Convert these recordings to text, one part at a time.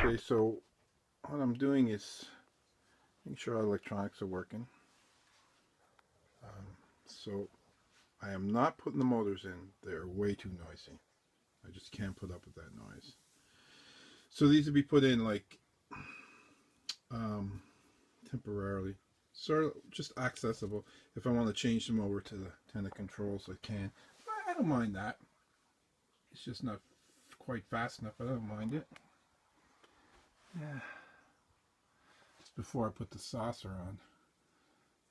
Okay, so what I'm doing is making sure our electronics are working. So I am not putting the motors in. They're way too noisy. I just can't put up with that noise. So these will be put in like temporarily, sort of just accessible. If I want to change them over to the tenant controls, I can. I don't mind that. It's just not quite fast enough, but I don't mind it. Yeah. Just before I put the saucer on,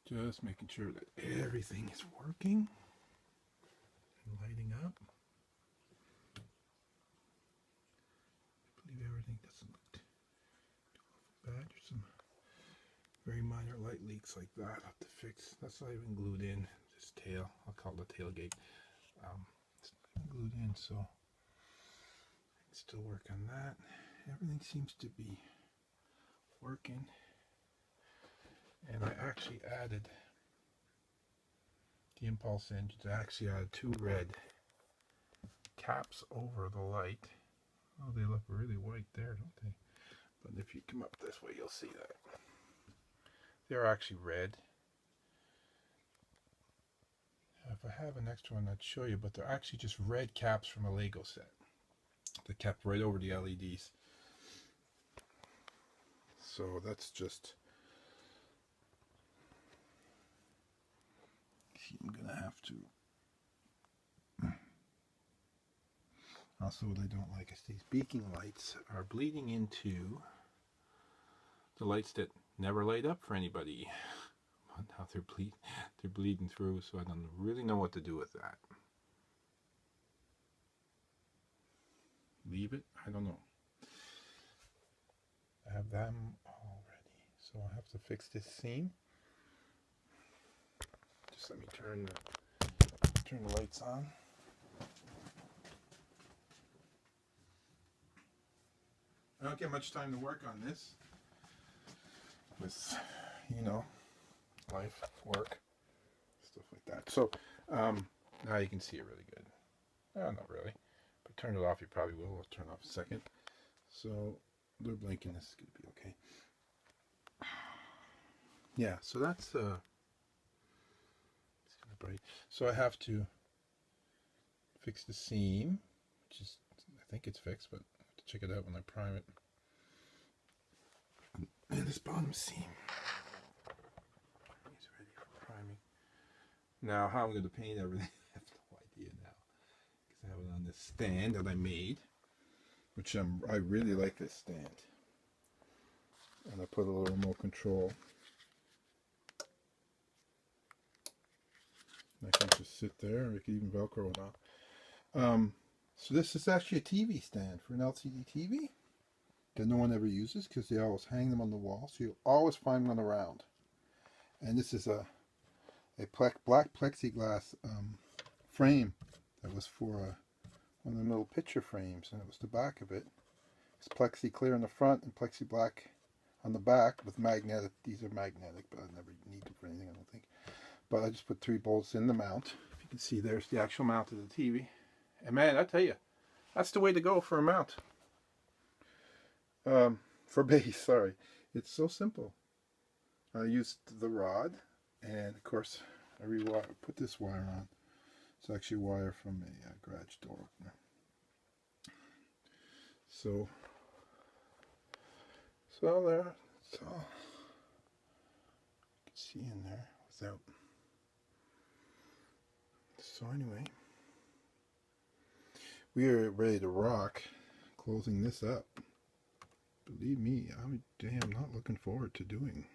just making sure that everything is working and lighting up. I believe everything doesn't look too bad. There's some very minor light leaks like that I have to fix. That's not even glued in. This tail, I'll call it the tailgate. It's not even glued in, so I can still work on that. Everything seems to be working. And I actually added the impulse engines. I actually added 2 red caps over the light. Oh, they look really white there, don't they? But if you come up this way, you'll see that. They're actually red. If I have an extra one, I'd show you, but they're actually just red caps from a Lego set. They're kept right over the LEDs. So that's just... I'm gonna have to. Also, what I don't like is these beacon lights are bleeding into the lights that never light up for anybody. But now they're bleeding through, so I don't really know what to do with that. Leave it? I don't know. I have them already, so I'll have to fix this seam. Just let me turn the lights on. I don't get much time to work on this with, you know, life, work, stuff like that. So now you can see it really good. Not really, but turn it off. You probably will. I'll turn it off a second. So they're blinking. This is going to be okay. Yeah. So that's it's kind of bright. So I have to fix the seam, which is, I think it's fixed, but I have to check it out when I prime it. And this bottom seam is ready for priming. Now, how I'm going to paint everything, I have no idea now, because I have it on this stand that I made, which I really like this stand. And I put a little remote control. I can just sit there, or I can even Velcro it off. So this is actually a TV stand for an LCD TV that no one ever uses because they always hang them on the wall, so you'll always find one around. And this is a black plexiglass frame that was for one of the little picture frames, and it was the back of it. It's plexi clear in the front and plexi black on the back with magnetic. These are magnetic, but I never need them for anything, I don't think. But I just put 3 bolts in the mount. If you can see, there's the actual mount of the TV. And man, I tell you, that's the way to go for a mount. For base, sorry. It's so simple. I used the rod, and of course, I put this wire on. It's actually wire from a garage door opener. So there, that's all you can see in there without. So anyway, we are ready to rock, closing this up. Believe me, I'm damn not looking forward to doing.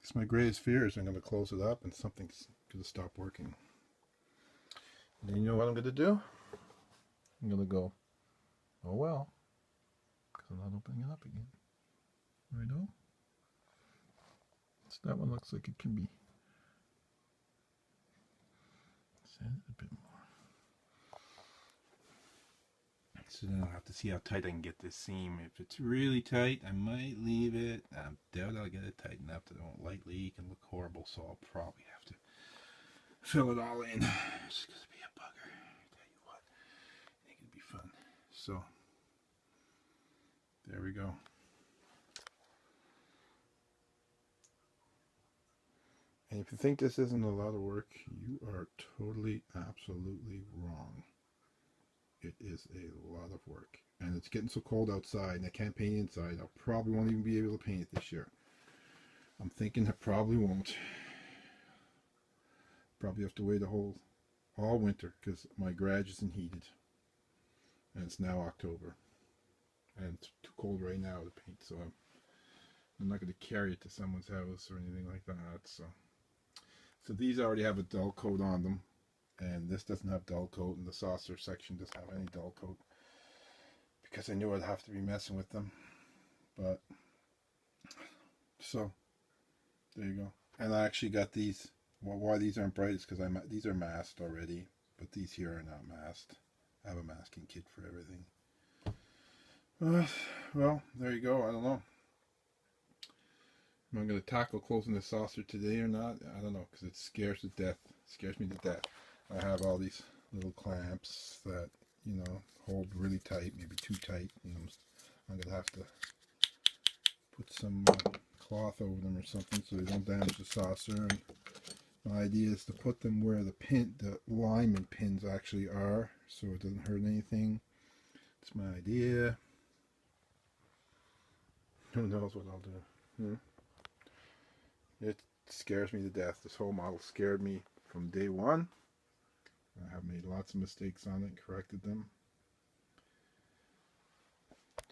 It's my greatest fear is I'm going to close it up and something's going to stop working. And then you know what I'm going to do? I'm going to go, oh well, because I'm not opening it up again. Righto? So that one looks like it can be sanded a bit more. So then I'll have to see how tight I can get this seam. If it's really tight, I might leave it. I doubt I'll get it tight enough that it won't light leak and look horrible, so I'll probably have to fill it all in. It's going to be a bugger. I tell you what, I think it'd be fun. So There we go. And if you think this isn't a lot of work, you are totally, absolutely wrong. It is a lot of work. And it's getting so cold outside, and I can't paint inside. I probably won't even be able to paint it this year. I'm thinking I probably won't. Probably have to wait all winter, because my garage isn't heated. And it's now October. And it's too cold right now to paint, so I'm not going to carry it to someone's house or anything like that. So these already have a dull coat on them, and this doesn't have dull coat, and the saucer section doesn't have any dull coat, because I knew I'd have to be messing with them. But so there you go. And I actually got these. Well, why these aren't bright is because these are masked already, but these here are not masked. I have a masking kit for everything. Well, there you go. I don't know. Am I going to tackle closing the saucer today or not? I don't know, because it scares me to death. I have all these little clamps that, you know, hold really tight, maybe too tight. And I'm going to have to put some cloth over them or something so they don't damage the saucer. And my idea is to put them where the alignment pins actually are, so it doesn't hurt anything. It's my idea. Who knows what I'll do? It scares me to death. This whole model scared me from day one. I have made lots of mistakes on it and corrected them.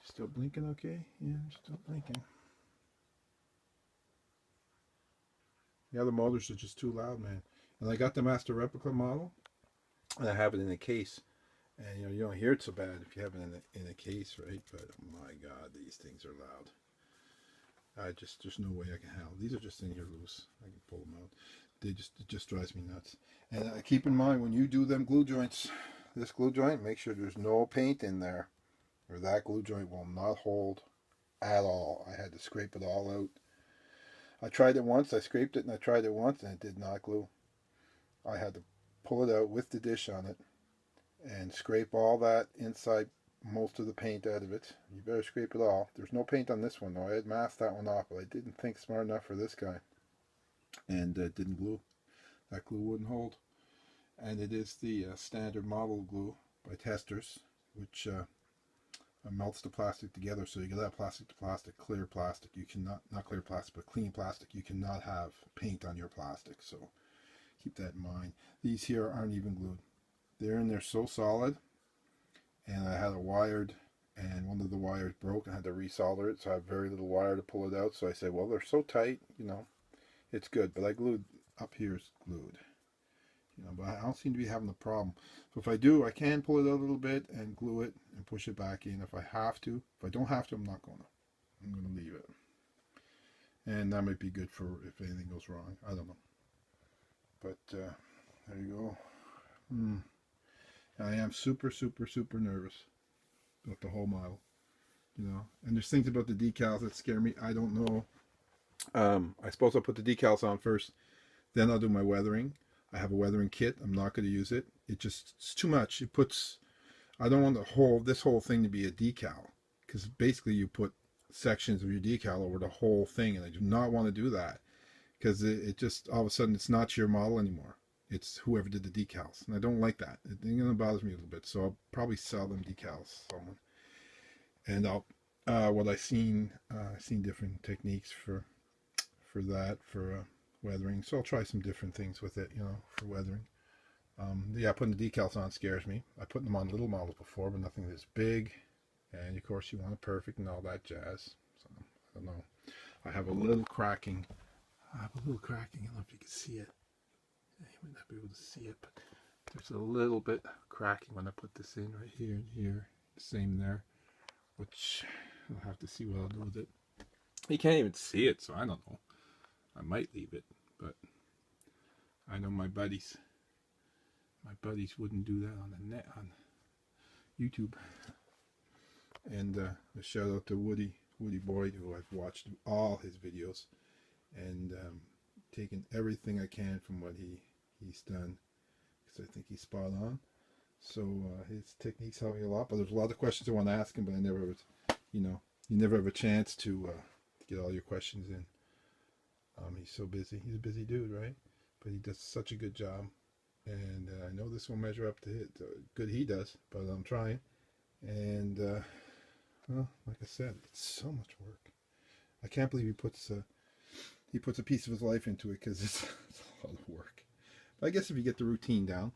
Still blinking okay? Yeah, still blinking. The other motors are just too loud, man. And I got the Master Replica model, and I have it in a case. And you don't hear it so bad if you have it in a case, right? But oh my God, these things are loud. There's no way I can handle. These are just in here loose. I can pull them out. It just drives me nuts. And keep in mind, when you do them glue joints, this glue joint, make sure there's no paint in there, or that glue joint will not hold at all. I had to scrape it all out. I tried it once. I scraped it and I tried it once, and it did not glue. I had to pull it out with the dish on it and scrape all that inside, most of the paint out of it. You better scrape it all. There's no paint on this one though. I had masked that one off, but I didn't think smart enough for this guy, and it didn't glue. That glue wouldn't hold. And it is the standard model glue by Testers, which melts the plastic together, so you get that plastic to plastic, clear plastic. You cannot, not clear plastic, but clean plastic. You cannot have paint on your plastic, so keep that in mind. These here aren't even glued. They're in there so solid. And I had it wired, and one of the wires broke, and I had to resolder it, so I have very little wire to pull it out. So I said, well, they're so tight, you know, it's good. But I glued, up here is glued, you know, but I don't seem to be having a problem. So if I do, I can pull it out a little bit and glue it and push it back in if I have to. If I don't have to, I'm not going to. I'm going to leave it. And that might be good for if anything goes wrong. I don't know. But there you go. I am super, super, super nervous about the whole model, you know. And there's things about the decals that scare me. I don't know. I suppose I'll put the decals on first, then I'll do my weathering. I have a weathering kit. I'm not going to use it. It's too much. It puts. I don't want this whole thing to be a decal, because basically you put sections of your decal over the whole thing, and I do not want to do that, because it just all of a sudden it's not your model anymore. It's whoever did the decals, and I don't like that. It bothers me a little bit, so I'll probably sell them decals to someone. And what I've seen different techniques for weathering, so I'll try some different things with it, you know, for weathering. Yeah, putting the decals on scares me. I put them on little models before, but nothing this big. And of course, you want it perfect and all that jazz. So I don't know. I have a little cracking. I don't know if you can see it. You might not be able to see it, but there's a little bit cracking when I put this in right here and here. Same there, which I'll have to see what I'll do with it. You can't even see it, so I don't know. I might leave it, but I know my buddies wouldn't do that on the net on YouTube. And a shout out to Woody Boyd, who I've watched all his videos and taken everything I can from what he's done, because I think he's spot on. So his techniques help me a lot, but there's a lot of questions I want to ask him, but I never was, you know, you never have a chance to get all your questions in. He's so busy. He's a busy dude, right? But he does such a good job. And I know this will measure up to good he does, but I'm trying. And, well, like I said, it's so much work. I can't believe he puts a piece of his life into it, because it's a lot of work. But I guess if you get the routine down,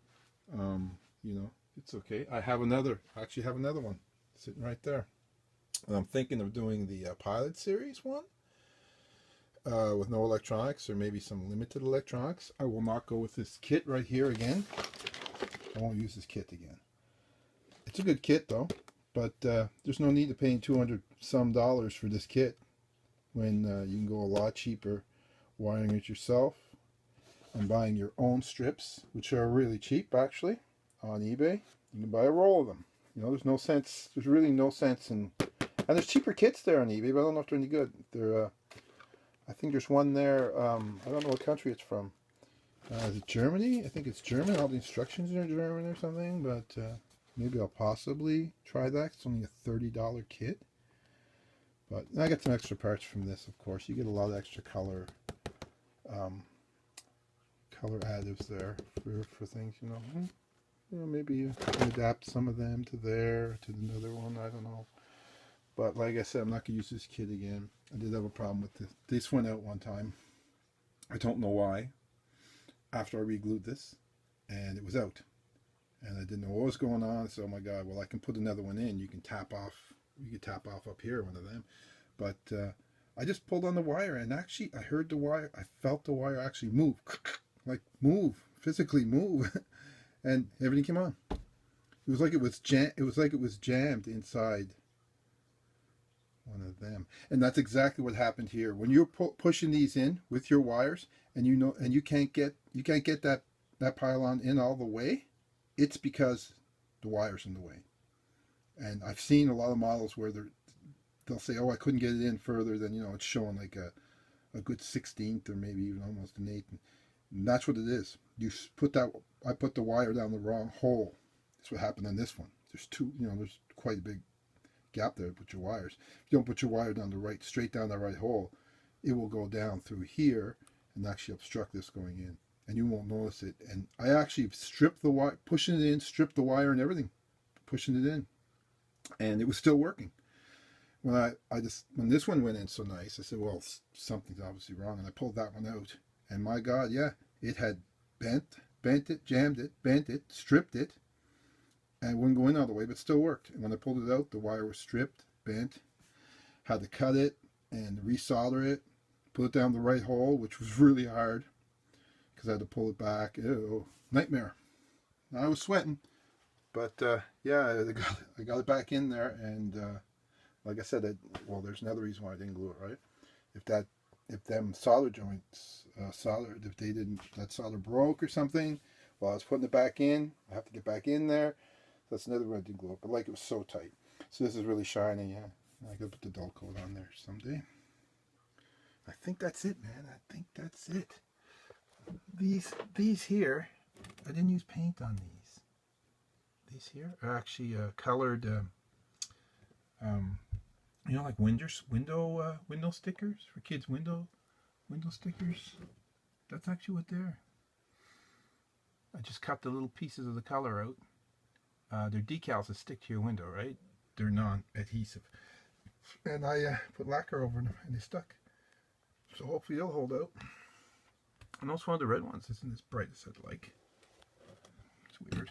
you know, it's okay. I actually have another one sitting right there. And I'm thinking of doing the pilot series one with no electronics, or maybe some limited electronics. I will not go with this kit right here again. I won't use this kit again. It's a good kit though, but there's no need to paying $200 some for this kit when you can go a lot cheaper wiring it yourself and buying your own strips, which are really cheap actually on eBay. You can buy a roll of them. You know, there's really no sense in, and there's cheaper kits there on eBay, but I don't know if they're any good. They're I think there's one there, I don't know what country it's from. Is it Germany? I think it's German. All the instructions are German or something, but maybe I'll possibly try that. It's only a $30 kit. But I got some extra parts from this, of course. You get a lot of extra color additives there for things, you know. You know, maybe you can adapt some of them to another one, I don't know. But like I said, I'm not going to use this kit again. I did have a problem with this. This went out one time. I don't know why. After I re-glued this, and it was out. And I didn't know what was going on, so oh my god, well, I can put another one in. You can tap off up here, one of them. But I just pulled on the wire, and actually I heard the wire, I felt the wire actually move. Like move, physically move. And everything came on. It was like it was jammed inside one of them. And that's exactly what happened here. When you're pushing these in with your wires, and you can't get that pylon in all the way, it's because the wire's in the way. And I've seen a lot of models where they'll say, oh, I couldn't get it in further than, you know, it's showing like a good 1/16 or maybe even almost an 1/8. And that's what it is. I put the wire down the wrong hole. That's what happened on this one. There's there's quite a big gap there to put your wires. If you don't put your wire down straight down the right hole, it will go down through here and actually obstruct this going in, and you won't notice it. And I actually stripped the wire, pushing it in, stripped the wire and everything, pushing it in, and it was still working. When when this one went in so nice, I said, well, something's obviously wrong, and I pulled that one out, and my god, yeah, it had bent it, jammed it, bent it, stripped it, and it wouldn't go in all the way, but still worked. And when I pulled it out, the wire was stripped, bent, had to cut it and resolder it, put it down the right hole, which was really hard because I had to pull it back. Ew, nightmare. I was sweating, but yeah, I got it back in there, and like I said, well, there's another reason why I didn't glue it, right? If them solder joints soldered, that solder broke or something while I was putting it back in, I have to get back in there. That's another one I didn't glue it, but like it was so tight. So this is really shiny, yeah. I gotta put the dull coat on there someday. I think that's it, man. I think that's it. These here, I didn't use paint on these. These here are actually colored, you know, like window stickers for kids. Window stickers. That's actually what they're. I just cut the little pieces of the color out. They're decals that stick to your window, right? They're non-adhesive. And I put lacquer over them, and they stuck. So hopefully they'll hold out. And also one of the red ones isn't as bright as I'd like. It's weird.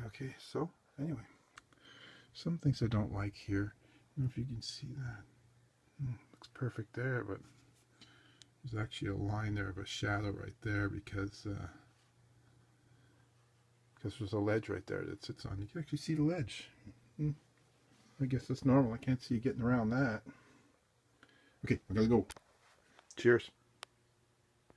Okay, so anyway. Some things I don't like here. I don't know if you can see that. Looks perfect there, but there's actually a line there of a shadow right there because there's a ledge right there that sits on. You can actually see the ledge. I guess that's normal. I can't see you getting around that. Okay, I gotta go. Cheers.